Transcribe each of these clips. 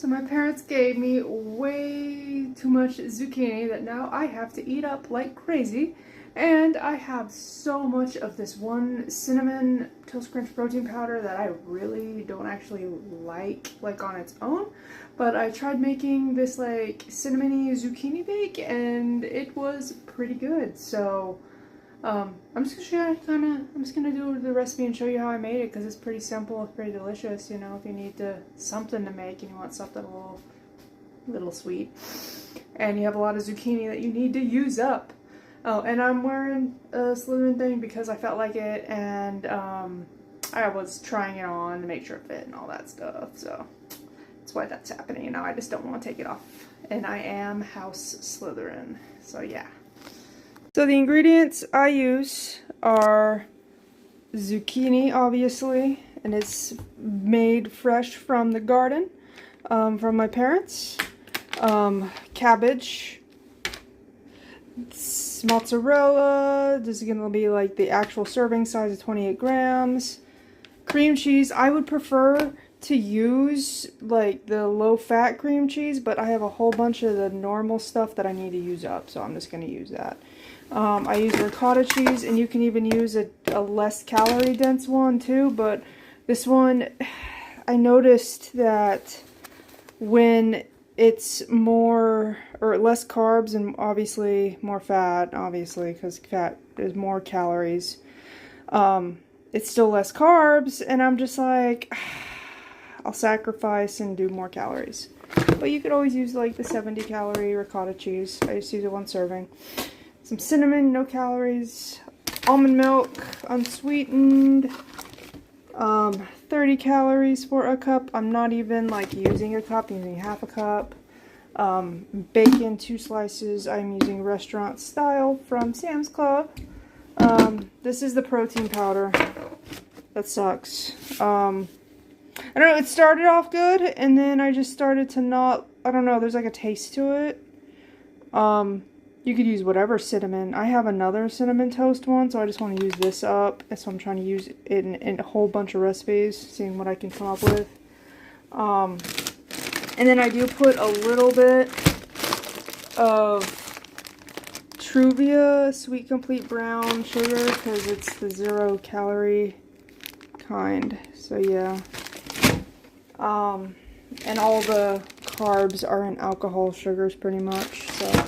So my parents gave me way too much zucchini that now I have to eat up like crazy. And I have so much of this one cinnamon Toast Crunch protein powder that I really don't actually like on its own. But I tried making this like cinnamony zucchini bake and it was pretty good. So I'm just gonna do the recipe and show you how I made it because it's pretty simple, it's pretty delicious. You know, if you need something to make and you want something a little sweet, and you have a lot of zucchini that you need to use up. Oh, and I'm wearing a Slytherin thing because I felt like it, and I was trying it on to make sure it fit and all that stuff. So that's why that's happening. You know, I just don't want to take it off, and I am House Slytherin. So yeah. So the ingredients I use are zucchini, obviously, and it's made fresh from the garden, from my parents. Cabbage, mozzarella, this is going to be like the actual serving size of 28 grams. Cream cheese, I would prefer to use like the low-fat cream cheese, but I have a whole bunch of the normal stuff that I need to use up, so I'm just going to use that. I use ricotta cheese, and you can even use a less calorie dense one too, but this one, I noticed that when it's more or less carbs and obviously more fat, obviously, because fat is more calories, it's still less carbs, and I'm just like, I'll sacrifice and do more calories. But you could always use like the 70 calorie ricotta cheese. I just use it one serving. Some cinnamon, no calories. Almond milk, unsweetened. 30 calories for a cup. I'm not even like using a cup, I'm using half a cup. Bacon, 2 slices. I'm using restaurant style from Sam's Club. This is the protein powder. That sucks. I don't know, it started off good, and then I just started to not, I don't know, there's like a taste to it. You could use whatever cinnamon. I have another cinnamon toast one, so I just want to use this up. So I'm trying to use it in a whole bunch of recipes, seeing what I can come up with. And then I do put a little bit of Truvia Sweet Complete Brown Sugar, because it's the 0 calorie kind. So yeah. And all the carbs are in alcohol sugars pretty much, so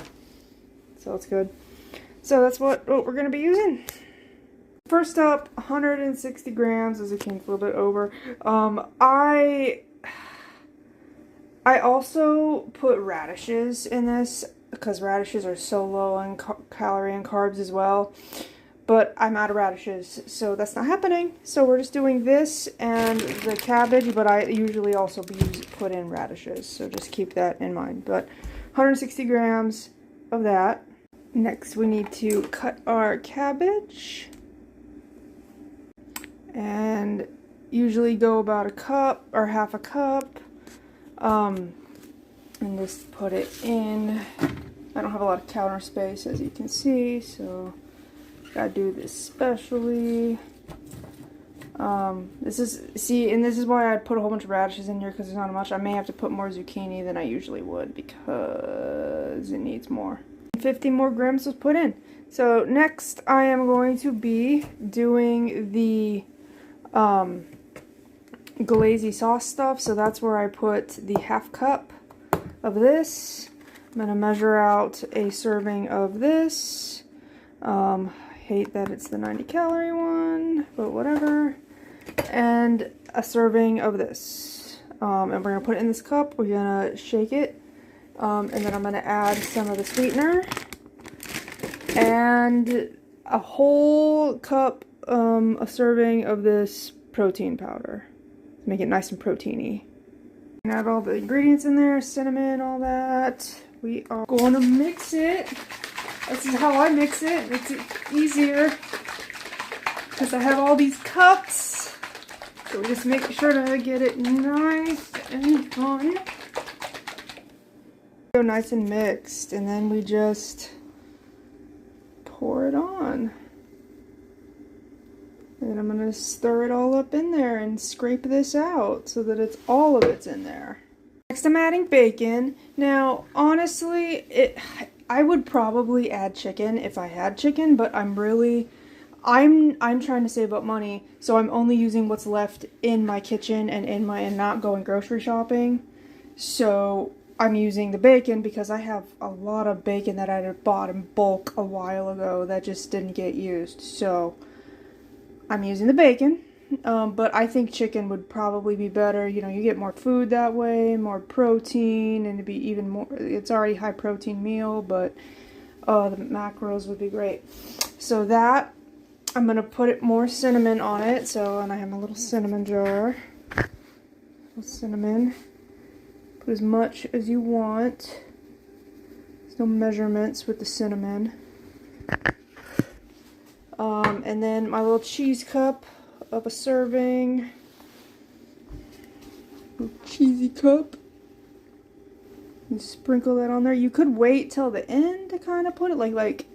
that's good. So that's what we're going to be using. First up, 160 grams, as it came a little bit over. I also put radishes in this because radishes are so low in calorie and carbs as well. But I'm out of radishes, so that's not happening. So we're just doing this and the cabbage, but I usually also put in radishes, so just keep that in mind. But 160 grams of that. Next, we need to cut our cabbage. And usually go about a cup or half a cup. And just put it in. I don't have a lot of counter space, as you can see, so gotta do this specially. This is why I put a whole bunch of radishes in here, because there's not much. I may have to put more zucchini than I usually would because it needs more. 50 more grams was put in. So next I am going to be doing the glazy sauce stuff. So that's where I put the half cup of this. I'm gonna measure out a serving of this. Hate that it's the 90 calorie one, but whatever. And a serving of this. And we're going to put it in this cup. We're going to shake it. And then I'm going to add some of the sweetener. And a whole cup, a serving of this protein powder. Make it nice and proteiny. Add all the ingredients in there, cinnamon, all that. We are going to mix it. This is how I mix it. Makes it easier because I have all these cups. So we just make sure to get it nice and fun. So nice and mixed, and then we just pour it on. And I'm going to stir it all up in there and scrape this out so that all of it's in there. Next, I'm adding bacon. Now, honestly, I would probably add chicken if I had chicken, but I'm trying to save up money, so I'm only using what's left in my kitchen and not going grocery shopping. So I'm using the bacon because I have a lot of bacon that I had bought in bulk a while ago that just didn't get used. So I'm using the bacon. But I think chicken would probably be better. You know, you get more food that way, more protein, and it'd be even more, it's already high protein meal, but the macros would be great. So that, I'm going to put more cinnamon on it. So, and I have my little cinnamon jar. Little cinnamon. Put as much as you want. There's no measurements with the cinnamon. And then my little cheese cup of a serving. Little cheesy cup. And sprinkle that on there. You could wait till the end to kind of put it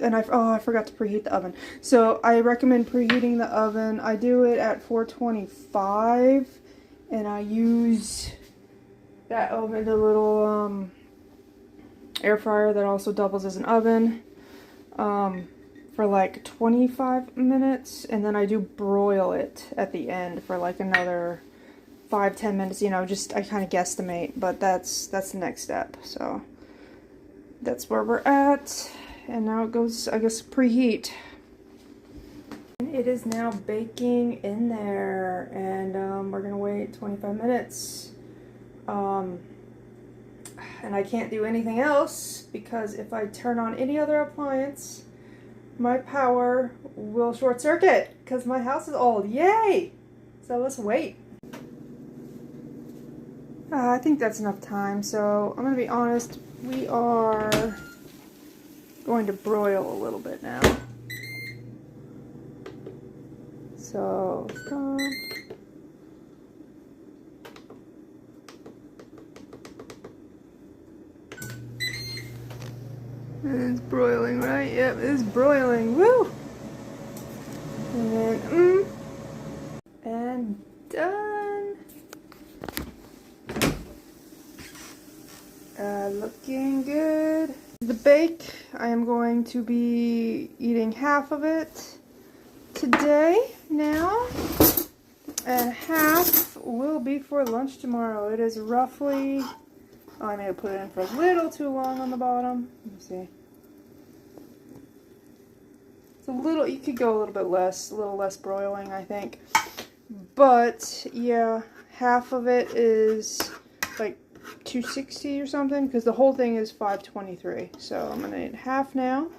and I forgot to preheat the oven. So I recommend preheating the oven. I do it at 425 and I use that oven, the little air fryer that also doubles as an oven. For like 25 minutes, and then I do broil it at the end for like another 5-10 minutes. You know, just I kind of guesstimate, but that's the next step. So that's where we're at, and now it goes, I guess, preheat. It is now baking in there, and we're gonna wait 25 minutes. And I can't do anything else because if I turn on any other appliance, my power will short circuit because my house is old. Yay! So let's wait. I think that's enough time. So I'm going to be honest, we are going to broil a little bit now. So it's broiling, right? Yep, it's broiling. Woo! And then, and done. Looking good. The bake, I am going to be eating half of it today now, and half will be for lunch tomorrow. It is roughly, oh, I may have put it in for a little too long on the bottom. Let me see. It's a little, you could go a little bit less, a little less broiling, I think. But, yeah, half of it is like 260 or something, because the whole thing is 523. So I'm going to eat half now,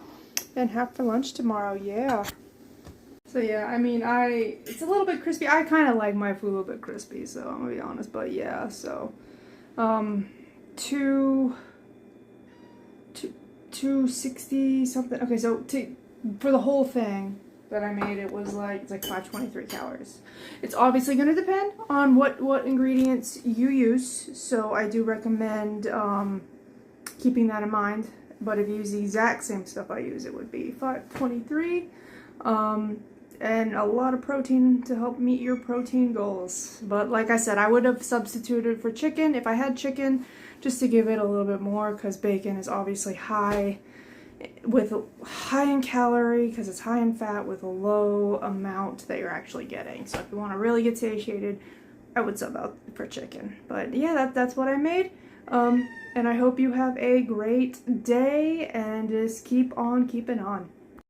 and half for lunch tomorrow, yeah. So yeah, I mean, it's a little bit crispy. I kind of like my food a little bit crispy, so I'm going to be honest, but yeah, so, 260 something. Okay, so for the whole thing that I made, it's like 523 calories. It's obviously going to depend on what ingredients you use, so I do recommend keeping that in mind. But if you use the exact same stuff I use, it would be 523. And a lot of protein to help meet your protein goals. But like I said, I would have substituted for chicken if I had chicken, just to give it a little bit more, because bacon is obviously high in calorie, because it's high in fat with a low amount that you're actually getting. So if you want to really get satiated, I would sub out for chicken. But yeah, that's what I made. And I hope you have a great day, and just keep on keeping on.